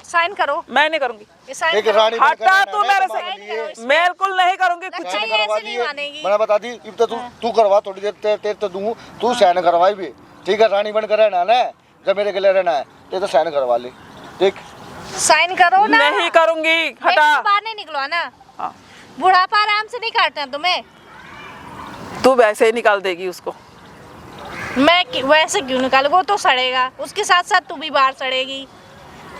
साइन करो। मैं नहीं करूंगी, एक रानी हटा तू मेरे से, बिल्कुल नहीं करूंगी कुछ। मैंने बता दी, अब तो तू करवा, थोड़ी देर तेरे तो दूं, तू साइन करवाई भी, ठीक है? रानी बनकर रहना ना, जब मेरे गले रहना है तो साइन करवा ले, ठीक? साइन करो ना। नहीं करूंगी, हटा। बाहर नहीं निकलो ना, बुढ़ापा आराम से नहीं काटना तुम्हें। तू वैसे ही निकाल देगी उसको। मैं वैसे क्यों निकालू? वो तो सड़ेगा, उसके साथ साथ तू भी बाहर सड़ेगी।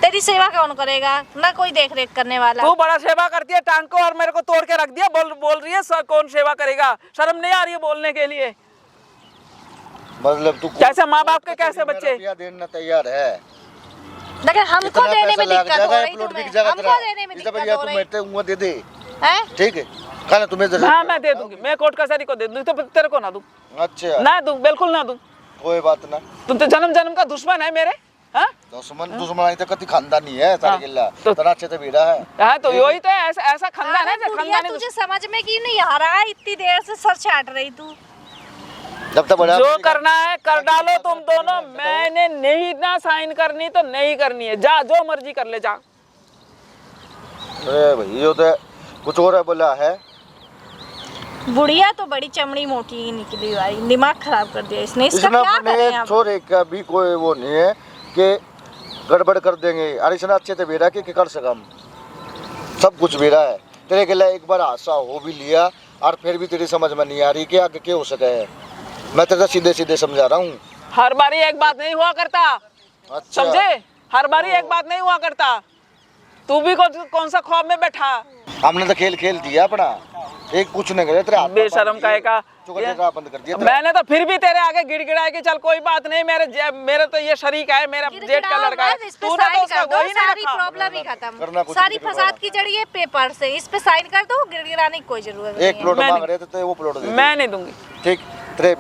तेरी सेवा कौन करेगा? ना कोई देख रेख करने वाला। तू बड़ा सेवा करती है टांग को, और मेरे को तोड़ के रख दिया। बोल रही है कौन सेवा करेगा? शर्म नहीं आ रही है बोलने के लिए? मतलब तू कैसे माँ बाप के कैसे बच्चे देना तैयार है, लेकिन हमको देने में दिक्कत हो रही तुम्हें, हमको देने में दिक्कत हो रही दे दे, है? ठीक है? खाना तुम्हें हाँ मैं दे दूंगी, मैं कोर्ट कचहरी को दे दूंगी, तो तेरे को ना दूं। अच्छा, ना दूं, बिल्कुल ना दूं। कोई बात ना। तुम तो जन्म का दुश्मन है मेरे। हाँ दुश्मन आई तो कति खानदानी है सारे किला, तो अच्छे से बेड़ा है। हाँ तो यही तो ऐसा खानदान है, खानदानी। तुझे समझ में क्यों नहीं आ रहा है? इतनी देर से सर चाट रही तू। जब तक बड़ा जो करना है कर डालो तुम दोनों, मैंने नहीं ना साइन करनी तो नहीं करनी है, जा जो मर्जी कर ले जा। अरे भाई ये तो कुछ और है बोला है। बुढ़िया तो बड़ी चमड़ी मोटी निकली भाई, दिमाग खराब कर दिया इसने। इसका क्या करें अब? छोरे का भी कोई वो नहीं है कि गड़बड़ कर देंगे। अरे इसने अच्छे से बेरा के कर सकम, सब कुछ बेरा है तेरे के लिए। एक बार हादसा हो भी लिया और फिर भी तेरी समझ में नहीं आ रही कि आगे क्या हो सके है। मैं तेरे सीधे सीधे समझा रहा हूँ। हर बारी एक बात नहीं हुआ करता, अच्छा समझे? हर बारी एक बात नहीं हुआ करता। तू भी कौन सा ख्वाब में बैठा? हमने तो खेल दिया अपना, एक कुछ नहीं करे तेरे हाथ में बेशरम का बंद कर दिया। मैंने तो फिर भी तेरे आगे गिड़गिड़ाया कि चल कोई बात नहीं, मेरे तो ये शरीक है, मेरा जेठ का लड़का है। तूने तो उसका वही नहीं सारी रखा। प्रॉब्लम ही खत्म, सारी फसाद की जड़ी है पेपर से। इस पे साइन कर दो, गिड़गिड़ाने की कोई जरूरत नहीं है। एक प्लॉट मांग रहे थे तो वो प्लॉट दे दे। मैं नहीं दूंगी, ठीक? तेरे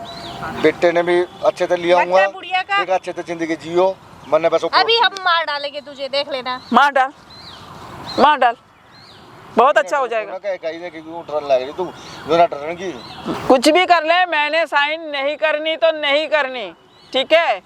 बेटे ने भी अच्छे से लिया हुआ, बुढ़िया का एक अच्छे से जिंदगी जियो। मैंने बस अभी हम मार डालेंगे तुझे, देख लेना। मार डाल, बहुत अच्छा हो जाएगा। कुछ भी कर ले, मैंने साइन नहीं करनी तो नहीं करनी, ठीक है?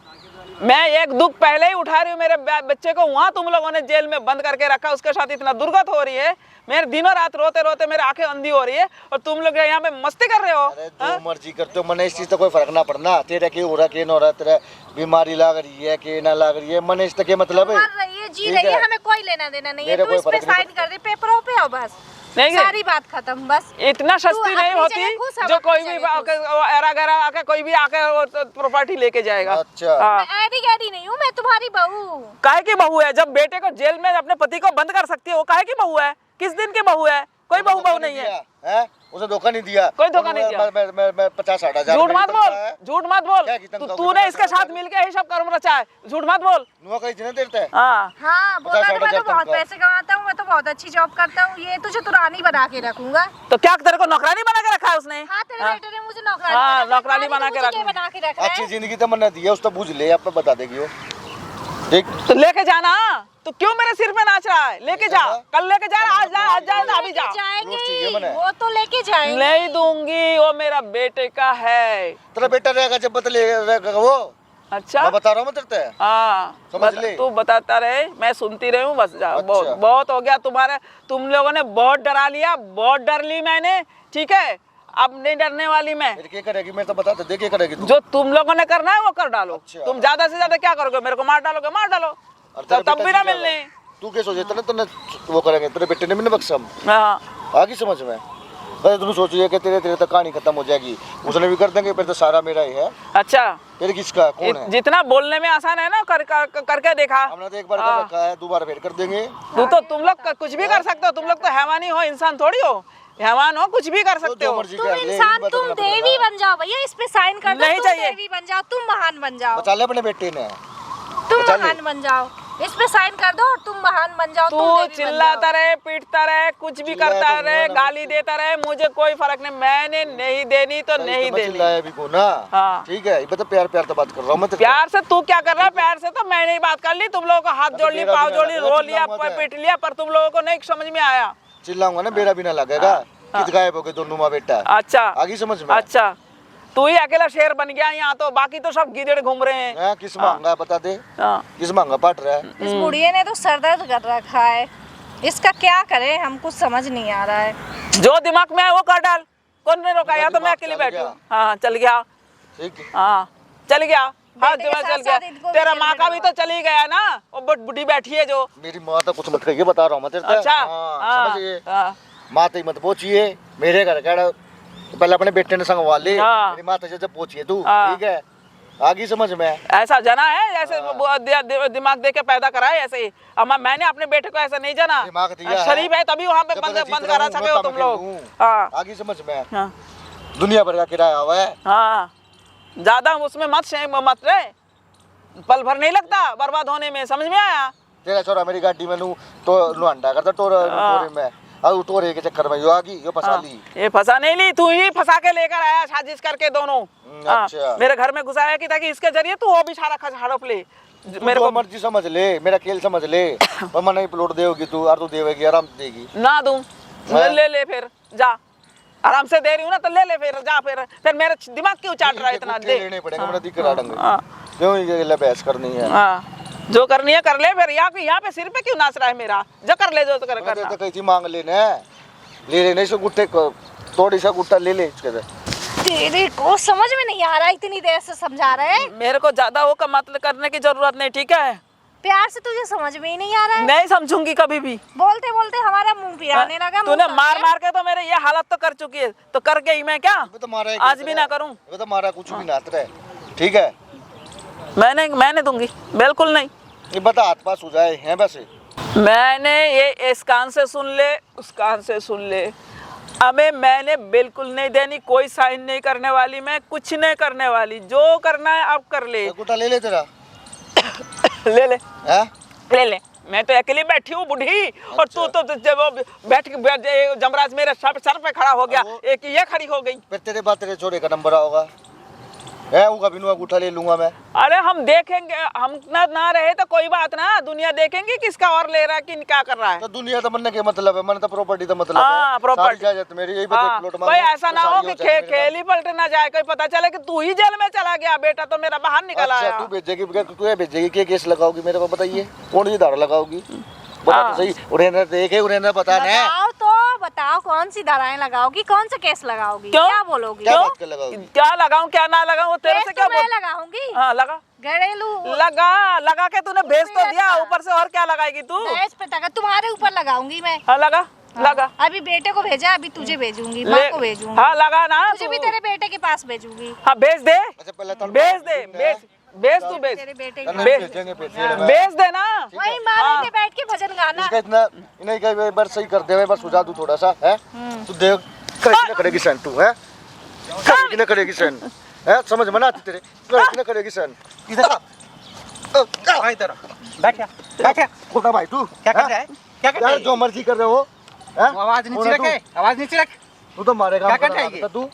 मैं एक दुख पहले ही उठा रही हूँ, मेरे बच्चे को वहाँ तुम लोगों ने जेल में बंद करके रखा, उसके साथ इतना दुर्गत हो रही है। मेरे दिनों रात रोते रोते मेरे आंखें अंधी हो रही है, और तुम लोग यहाँ पे मस्ती कर रहे हो। अरे जो मर्जी करते हो, मैंने इस चीज तो कोई फर्क ना पड़ना। तेरा क्या हो रहा क्या हो रहा, तेरा बीमारी लग रही है कि ना लग रही है, मैंने इसका क्या मतलब है? मर रही है, जी रही है, हमें कोई लेना देना नहीं है। तू इस पे साइन कर दे, पेपरों पे हो बस, नहीं सारी बात खत्म। बस इतना सस्ती नहीं होती जो कोई भी एरा आके कोई भी आके प्रॉपर्टी लेके जाएगा। अच्छा, मैं एडी नहीं हूँ, मैं तुम्हारी बहू। काहे की बहू है? जब बेटे को जेल में अपने पति को बंद कर सकती है, वो काहे की बहू है? किस दिन की बहू है? कोई बहू नहीं है। उसे धोखा नहीं दिया, कोई धोखा नहीं दिया। मैं 50-60 हजार झूठ मत बोल। तूने इसके साथ मिलके यही सब कर्म रचा है, झूठ मत बोल। नुआ कहीं जिन्हें देते हैं। हाँ बोला तो मैं तो बहुत पैसे कमाता हूँ, मैं तो बहुत अच्छी जॉब करता हूँ। ये तुझे तो रानी बना के रखूंगा। तो क्या तेरे को नौकरानी बना के रखा है उसने? हाँ, तेरे बेटे ने मुझे नौकरानी बना के रखा है। अच्छी जिंदगी तो मैंने दी है, उसको बुझ ले, आप बता देगी वो, ठीक? तो लेके जाना। तो क्यों मेरे सिर पे नाच रहा है? लेके जा, कल लेके जा, आज जा, अभी जा। जाएंगे वो तो लेके जाएंगे। नहीं दूंगी, वो मेरा बेटे का है। तेरा बेटा रहेगा जब बदलेगा वो। अच्छा, मैं बता रहा हूँ तेरे। हाँ तू बताता रहे, मैं सुनती रही हूँ बस। जाओ, अच्छा। बहुत हो गया तुम्हारे। तुम लोगों ने बहुत डरा लिया, बहुत डर ली मैंने, ठीक है? अब नहीं डरने वाली मैं। क्या करेगी? मैं तो बता दे क्या करेगी तू? जो तुम लोगों ने करना है वो कर डालो। अच्छा। तुम ज्यादा से ज्यादा क्या करोगे? मेरे को मार डालोगे, मार डालो, तब भी ना मिलने। तू क्या सोचे तूने वो करेंगे? तेरे बेटे ने भी ना बख्शम। हाँ, आगे समझ में। अरे तुम सोचिए कि तेरे तो कहानी खत्म हो जाएगी, उसने भी कर देंगे, फिर तो सारा मेरा ही है। अच्छा, तेरे किसका कौन है? जितना बोलने में आसान है ना, करके देखा। हमने तो एक बार कर रखा है, दोबारा फिर कर देंगे। तुम लोग कुछ भी कर सकते हो। तुम लोग तो हैवानी हो, इंसान थोड़ी हो। हैवान हो, कुछ भी कर तो सकते जो हो। मर्जी तुम कर ले, इंसान, इनको तुम बताना देवी पड़ेगा। बन जाओ भैया, इस पे साइन कर दो। नहीं तुम चाहिए। देवी बन जाओ, तुम महान बन जाओ, बचा ले अपने बेटे ने। तुम बचा ले। महान बन जाओ, इस पे साइन कर दो और तुम महान बन जाओ, तुम तू देवी बन चिल्लाता जाओ। रहे, पीटता रहे, कुछ भी चिल्लाया करता तो रहे, हुआ ना गाली मुझसे। देता रहे, मुझे कोई फर्क नहीं, मैंने नहीं देनी तो सही नहीं तो मैं देनी। चिल्लाया भी को ना। हाँ। ठीक है, ये तो प्यार प्यार तो बात कर रहा हूँ मैं तेरे से। प्यार से तू क्या कर रहा है? प्यार से तो मैंने ही बात कर ली, तुम लोगों को हाथ जोड़ ली, तेरा पाँव भी जोड़ ना ली, लगेगा, रो लिया, चिल्लाऊंगा क्या? पीट लिया, पर तुम लोगों को नहीं समझ में आया। चिल्लाऊंगा ना, मेरा भी ना लगेगा। कित गायब हो गए दोनों माँ बेटा। अच्छा आगे समझ में। अच्छा, तू ही अकेला शेर बन गया यहाँ, तो बाकी तो सब गिदड़ घूम रहे हैं। हाँ, किस मांगा बता दे। हाँ। किस मांगा पाट रहा है। इस बुढ़िया ने तो सर दर्द कर रखा है, इसका क्या करें, हम कुछ समझ नहीं आ रहा है। जो दिमाग में है वो कर डाल, कौन ने रोका? मेरा या तो मैं दिमाग अकेले चल बैठू। गया। हाँ चल गया, ठीक है। हाँ चल गया, हाँ बेटे के दिमाग चल साथ-साथ गया। इनको भी तेरा जेल माँ में का भी तो डलवा। चली गया ना, वो बुढ़ी बैठी है जो। मेरी माँ तो कुछ मत कहिए, बता रहा हूँ मैं तेरे से। अच्छा हाँ, हाँ, समझिए। हाँ। माँ तो मत पहुंचिए मेरे घर का, पहले अपने बेटे ने संगवा ले। हाँ। मेरी माँ तो जब पहुंचिए तू। हाँ। ठीक है, आगे समझ में। ऐसा जना है ऐसे हाँ। दिमाग दे के पैदा करा है ऐसे ही। अम्मा मैंने अपने बेटे को ऐसा नहीं जाना, दिमाग दिया है। शरीफ है तभी वहाँ पे जब बंद मैं जीत बंद रहा करा हूँ, सके मैं हो काम तुम लोग। खेलूँ। हाँ आगे समझ में। हाँ दुनिया भर का किराया हुआ है। हाँ, ज्यादा उसमें मत रहे, पल भर नहीं लगता बर्बाद होने में, समझ में आया? तेरा छोरा मेरी गाड़ी में लूं तो लुहांडा करता टोरे में, और टोरे के चक्कर में यो आ गई, यो फंसा हाँ, ली। ये फंसा नहीं ली, तू ही फंसा के लेकर आया साजिश करके दोनों। हाँ, अच्छा। मेरे घर में घुसाया कि ताकि इसके जरिए तू वो भी सारा खर्च हड़प ले। मेरे को मर्जी समझ ले, मेरा खेल समझ ले। पर मैं नहीं प्लॉट देगी तू, और तू देगी आराम से देगी ना दूं, हाँ। ले फिर जा, आराम से दे रही हूँ ना तो ले फिर जा, फिर मेरे दिमाग क्यों चाट रहा है इतना? दे लेने पड़ेंगे, मेरा दिक्कत आड़ंगे। हाँ क्यों ये बहस करनी है? हाँ, जो करनी है कर ले फिर। यहाँ पे सिर पे क्यों नाच रहा है मेरा? जो कर ले, जो तो कर मैं करना। तो कही थी मांग लेने, ले लेने से गुट्टे थोड़ी सा गुट्टा ले ले इसके से। तेरे को समझ में नहीं आ रहा, इतनी देर से समझा रहे हैं। मेरे को ज्यादा वो का मतलब करने की जरूरत नहीं, ठीक है? प्यार से तुझे समझ में ही नहीं आ रहा है। नहीं समझूंगी कभी भी। बोलते बोलते हमारा मुंह पिराने लगा। मुंह तूने काट मार के तो मेरे ये हालत तो कर चुकी है, तो करके ही मैं क्या ये तो मारा है आज भी ना करूं? ये तो मारा कुछ भी ना आता है। ठीक है, मैंने दूंगी, बिल्कुल नहीं। ये बता हाथ पास हो जाए हैं वैसे। मैंने ये इस कान से सुन ले, उस कान से सुन ले, हमें मैंने बिल्कुल नहीं देनी, कोई साइन नहीं करने वाली, मैं कुछ नहीं करने वाली, जो करना है अब कर ले। गुट्टा ले ले तेरा। ले ले हैं? ले ले, मैं तो अकेली बैठी हूँ बूढ़ी, और तू तो जब वो बैठ जमराज मेरे सर पे खड़ा हो गया, एक ये खड़ी हो गई। फिर तेरे बाद तेरे छोरे का नंबर होगा है, वो कभी अंगूठा ले लूंगा मैं। अरे हम देखेंगे, हम ना रहे तो कोई बात ना, दुनिया देखेंगे किसका और ले रहा है, कि क्या कर रहा है। तो दुनिया तो बनने के मतलब है, मन तो प्रॉपर्टी का मतलब हाँ, है। प्रॉपर्टी। सारी जायदाद मेरी, यही पे हाँ, प्लॉट कोई ऐसा ना हो कि खेल ही पलट ना जाए, कोई पता चले कि तू ही जेल में चला गया, बेटा तो मेरा बाहर निकल आया। अच्छा, तू भेजेगी क्या केस लगाओगी मेरे को बताइए? कौन सी धारा लगाओगी? बता तो सही। उन्हें देखे, उन्हें पता नहीं। बताओ तो बताओ, कौन सी धाराएं लगाओगी, कौन सा केस लगाओगी, क्यों? क्या बोलोगी? क्या क्यों? बात कर लगाओगी? क्या लगाऊं क्या ना लगाऊं, वो तेरे केस से क्या तो मैं बोल। लगाऊंगी, हाँ लगा, घरेलू लगा के तूने भेज तो दिया, ऊपर से और क्या लगाएगी तू? दहेज पे तक तुम्हारे ऊपर लगाऊंगी मैं। हाँ लगा, लगा अभी बेटे को भेजा, अभी तुझे भेजूंगी, माँ को भेजूंगी, हाँ लगा ना तुझे तू। भी तेरे बेटे के पास भेजूंगी। हाँ भेज दे, अच्छा, पहले तो भेज दे, भेज तू भेज, तेरे बेटे नहीं, के भेजेंगे, भेजेंगे। भेज दे ना। वही माली में बैठ के भजन गाना। इसका इतना इन्हें का एक बार सही कर दे, एक बार सुझा दूं थोड़ा सा है। तू देख करेगी ना, करेगी सन तू है, करेगी ना, करेगी सन है, समझ में ना आती तेरे, करेगी ना, करेगी सन। इधर आ इधर बैठ जा, बैठ जा। छोटा भाई तू क्या कर रहा है? क्या कर रहा यार है? जो मर्जी कर रहे हो हैं? आवाज नीचे रखे, आवाज नीचे रख। तू तो मारेगा, क्या कर रहा है ये? तू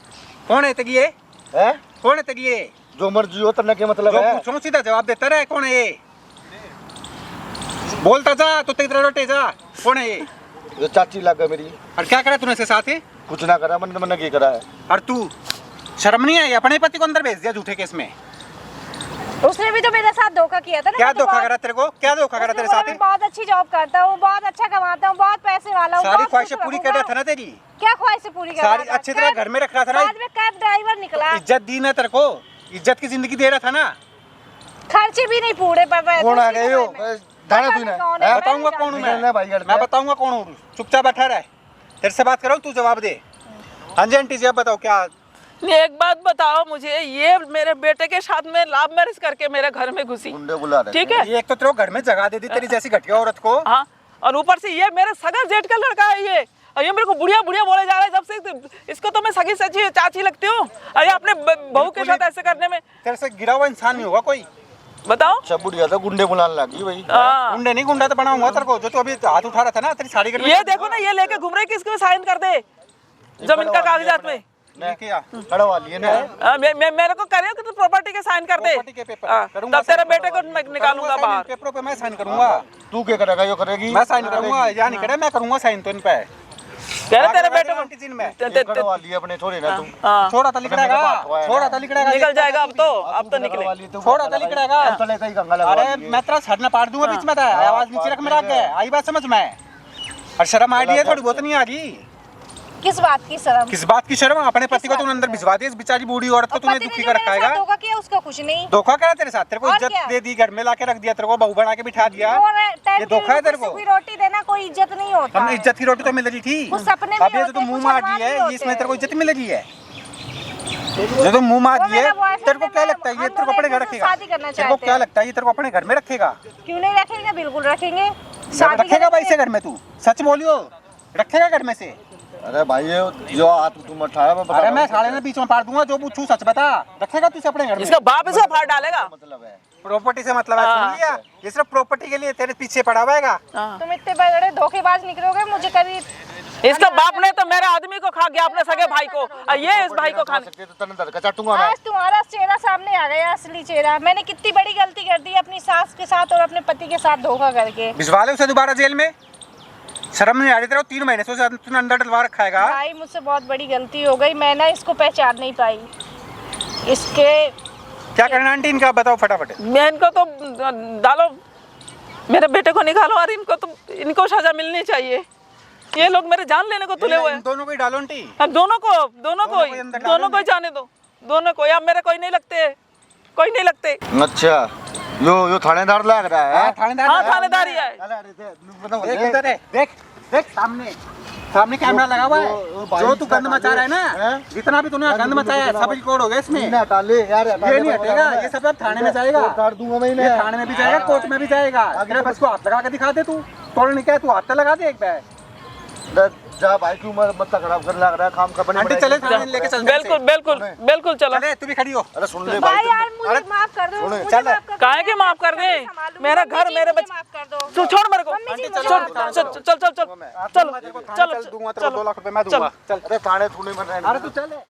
कौन है तगी ये? है, कौन है तगी ये? जो मर्जी हो तन्ने के मतलब जो है। पूछो सीधा जवाब देता रहे, कौन है ये? बोलता जा, तो तेरी तरह रोटे जा, कौन है ये? ये चाची लग गई मेरी, और क्या करा तूने इसके साथ है? कुछ ना करा, मन की करा है। और तू शर्म नहीं आई? अपने पति को अंदर भेज दिया झूठे केस में। उसने भी तो मेरे साथ धोखा किया था ना। क्या मैं तो धोखा बहुत- करा तेरे को? क्या धोखा करा तेरे उसने बोला साथ? मैं बहुत अच्छी जॉब करता हूँ, बहुत अच्छा कमाता हूँ, बहुत पैसे वाला हूँ, सारी बहुत ख्वाहिशें खुश पूरी कर रहूंगा। रहा था ना तेरी? क्या ख्वाहिशें पूरी कर सारी रहा था? अच्छी तरह कैब- घर में रख रहा था ना? बाद में कैब ड्राइवर निकला, इज्जत दी ना तेरे को, इज्जत की जिंदगी दे रहा था ना? खर्चे भी नहीं पूरे पर कौन आ गए हो? दाना पता तू नहीं ना कौन है, बताऊंगा मैं कौन हूँ निकलना है भाई घर मैं से। बताऊंगा कौन हूँ। चुपचाप बैठा रहा है, तेरे से बात कर रहा हूँ, तू जवाब दे। हाँ जी आंटी जी, आप बताओ क्या? नहीं, एक बात बताओ मुझे, ये मेरे बेटे के साथ में लव मैरिज करके मेरे घर में घुसी, गुंडे बुला रहे ठीक है? ये एक तो तेरे को घर में जगह दे दी तेरी जैसी घटिया औरत को। हाँ, और ऊपर से ये मेरे सगा जेठ का लड़का है ये, और ये मेरे को बुढ़िया बुढ़िया बोले जा रहा है जब से। इसको तो मैं सगी सची चाची लगती हूँ, अरे अपने बहू के साथ ऐसे करने में। तेरे से गिरा हुआ इंसान नहीं होगा कोई। बताओ। अच्छा बुढ़िया तो गुंडे बुलाने लगी भाई। हाँ। गुंडे नहीं, गुंडा तो बनाऊंगा तेरे को। जो तू अभी हाथ उठा रहा था ना तेरी साड़ी कर, ये देखो ना, ये लेके घूम रहे कि इसको साइन कर दे जमीन का कागजात में। क्या कड़वा लिए ना। मेरे को करे कि तू प्रॉपर्टी के साइन कर दे, प्रॉपर्टी के पेपर हाँ, करूंगा, तब तेरे साइन बेटे को करूंगा। मैं निकालूंगा बाहर। पेपरों पे मैं साइन करूंगा। तू क्या करेगा? यो करेगी, मैं साइन करूंगा, या नहीं करे मैं करूंगा साइन तो इन पे। कह रहे तेरे बेटे को किसी में कड़वा लिए अपने थोड़े ना तुम। हाँ, छोड़ा था लिखड़ेगा, छोड़ा था लिखड़ेगा, निकल जाएगा अब तो निकले। छोड़ा था लिखड़ेगा। तले का ही गंगा लगा अरे मैं तेरा सर न पाड़ दूंगा बीच में, आवाज नीचे रख मेरा के आई बात समझ में। और शर्म आई है थोड़ी बहुत नहीं आ रही। किस बात की शर्म? किस बात की शर्म? अपने पति को तूने अंदर भिजवा दिया, इस बेचारी बूढ़ी औरत को तूने दुखी कर रखा है। धोखा किया उसका कुछ नहीं। धोखा करा तेरे साथ, तेरे को और इज्जत क्या? दे दी, घर में लाके रख दिया, तेरे को बहू बना के बिठा दिया। ये धोखा है तेरे को। कोई रोटी देना कोई इज्जत नहीं होता। हमने इज्जत की रोटी तो मिल रही थी, कुछ सपने में अब ये होते तो हैं, मुंह कुछ मार अरमान दी है, भी ये होते इसमें तेरे को हैं। इज्जत मिल रही है। जो तो मुंह मार वो दी है, मेरा boyfriend तेरे को क्या है, लगता है ये हम तेरे को दोनों अपने घर एक दूसरे से रखेगा? शादी करना तेरे को चाहते क्या हैं। लगता है ये तेरे को अपने घर में रखेगा? क्यों नहीं रखेंगे? बिल्कुल रखेंगे। जब रखेगा भाई से घर में, तू सच बोलियो, रखेगा घर में से? अरे भाई ये जो हाथ तुम उठाया मैं बता अरे रहा मैं हूँ। साले में बीच में पाड़ दूंगा, जो पूछूं सच बता, रखेगा तू इसे अपने घर में? इसका बाप इसको फाड़ डालेगा। मतलब है प्रॉपर्टी से मतलब है, हाँ। सुन लिया? ये सिर्फ प्रॉपर्टी के लिए तेरे पीछे पड़ा हुआ है। तुम इतने बड़े धोखेबाज निकलोगे, मुझे कभी इसका बाप ने तो मेरे आदमी को खा गया, अपने सगे भाई को, और ये इस भाई को खाने। तो तन दर का चाटूंगा मैं। आज तुम्हारा चेहरा सामने आ गया, असली चेहरा। मैंने कितनी बड़ी गलती कर दी अपनी सास के साथ और अपने पति के साथ धोखा करके। भिजवा ले उसे दोबारा जेल में, शर्म नहीं आ रही तेरे को? 3 महीने से उसे तूने अंदर डलवा रखा है। भाई मुझसे बहुत बड़ी गलती हो गई, मैं ना इसको पहचान नहीं पाई। इसके क्या करना आंटी इनका बताओ फटाफट। मैं इनको तो डालो, मेरे बेटे को निकालो, और इनको सजा मिलनी चाहिए। ये लोग मेरे जान लेने को तुले हुए हैं। इन दोनों को ही डालो आंटी। अब दोनों को कोई अंदर डालो दोनों को ही जाने दो, दोनों को। अब मेरे कोई नहीं लगते, कोई नहीं लगते। अच्छा यो थानेदार लग रहा है। थानेदार, हाँ, थानेदार ही है। देख इधर है, देख देख सामने कैमरा लगा हुआ है। जो तू गंद मचा रहा है ना, जितना भी तूने गंद मचाया है सब रिकॉर्ड हो गया इसमें। ये नहीं हटेगा, ये सब अब थाने में जाएगा, काट दूंगा मैं ये इन्हें। थाने में भी जाएगा, कोर्ट में भी जाएगा। अगर बस को हाथ लगा के दिखा दे, तू तोड़ नहीं क्या, तू हाथ लगा दे एक बार। जा भाई की उम्र मत खराब करने लग रहा है, काम का बने आंटी चले थाने लेके चल। बिल्कुल बिल्कुल बिल्कुल, चलो। चले, तू भी खड़ी हो। अरे सुन ले भाई भाई यार मुझे माफ कर दो, मुझे चल, माफ कर दो। काहे के माफ कर दे? मेरा घर, मेरे बच्चे, माफ कर दो। तू छोड़ मेरे को, मम्मी जी, चल मुझे चल माफ कर चल दो। चल चल चल चल चल दूंगा तेरे को 2 लाख रुपए मैं दूंगा। चल अरे थाने थूने में रहने अरे तू चल।